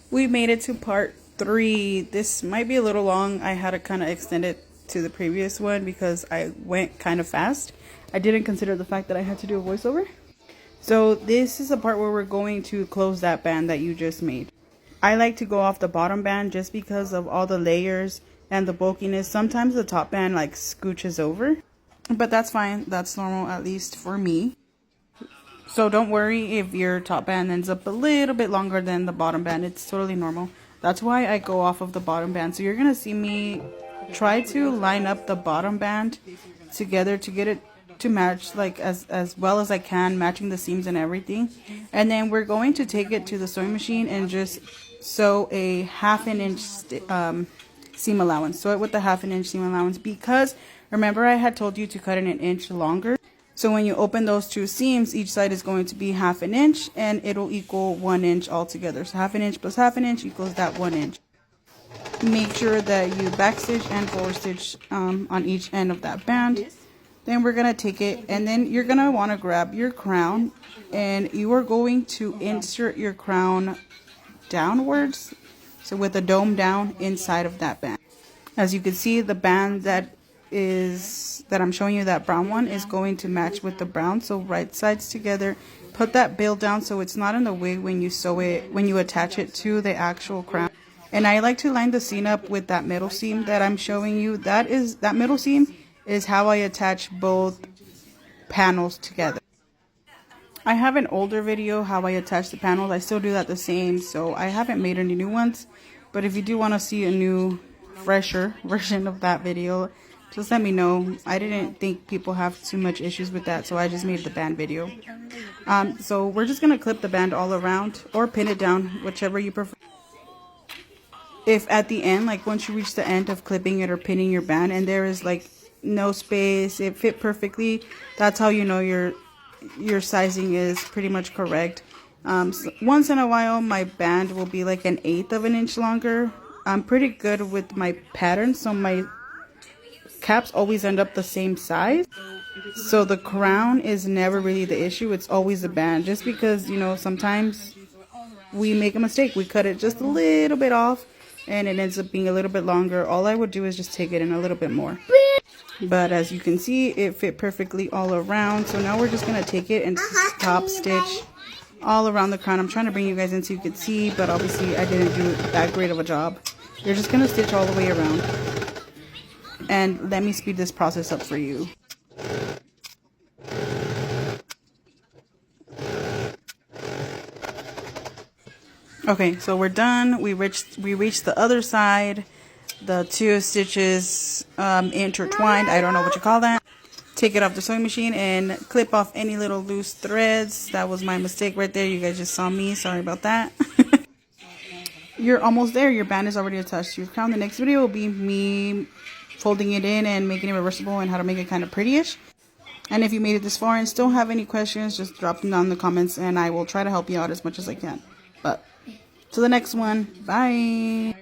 We made it to part 3. This might be a little long. I had to kind of extend it to the previous one because I went kind of fast. I didn't consider the fact that I had to do a voiceover. So this is the part where we're going to close that band that you just made. I like to go off the bottom band just because of all the layers and the bulkiness. Sometimes the top band like scooches over, but that's fine. That's normal, at least for me. So don't worry if your top band ends up a little bit longer than the bottom band. It's totally normal. That's why I go off of the bottom band. So you're going to see me try to line up the bottom band together to get it to match like as well as I can, matching the seams and everything. And then we're going to take it to the sewing machine and just sew a 1/2 inch seam allowance. Sew it with the 1/2 inch seam allowance because remember I had told you to cut it an inch longer. So when you open those two seams, each side is going to be 1/2 inch and it'll equal 1 inch altogether. So 1/2 inch plus 1/2 inch equals that 1 inch. Make sure that you backstitch and forward stitch on each end of that band. Then we're going to take it and then you're going to want to grab your crown and you are going to insert your crown downwards. So with the dome down inside of that band. As you can see, the band that I'm showing you, that brown one, is going to match with the brown. So right sides together, put that bill down so it's not in the way when you sew it, when you attach it to the actual crown. And I like to line the seam up with that middle seam that I'm showing you. That middle seam is how I attach both panels together. I have an older video how I attach the panels. I still do that the same, so I haven't made any new ones. But if you do want to see a new, fresher version of that video, just let me know. I didn't think people have too much issues with that, so I just made the band video. So we're just going to clip the band all around or pin it down, whichever you prefer. If at the end, like once you reach the end of clipping it or pinning your band and there is like no space, it fit perfectly, that's how you know your sizing is pretty much correct. So once in a while my band will be like 1/8 of an inch longer. I'm pretty good with my pattern, so my caps always end up the same size. So the crown is never really the issue, it's always the band. Just because, you know, sometimes we make a mistake, we cut it just a little bit off and it ends up being a little bit longer. All I would do is just take it in a little bit more. But as you can see, it fit perfectly all around. So now we're just going to take it and top stitch all around the crown. I'm trying to bring you guys in so you can see, but obviously I didn't do that great of a job. You're just going to stitch all the way around. And let me speed this process up for you. Okay, so we're done. We reached the other side. The two stitches intertwined. I don't know what you call that. Take it off the sewing machine and clip off any little loose threads. That was my mistake right there. You guys just saw me. Sorry about that. You're almost there. Your band is already attached to your crown. The next video will be me folding it in and making it reversible and how to make it kind of pretty-ish. And if you made it this far and still have any questions, just drop them down in the comments and I will try to help you out as much as I can. But to the next one. Bye.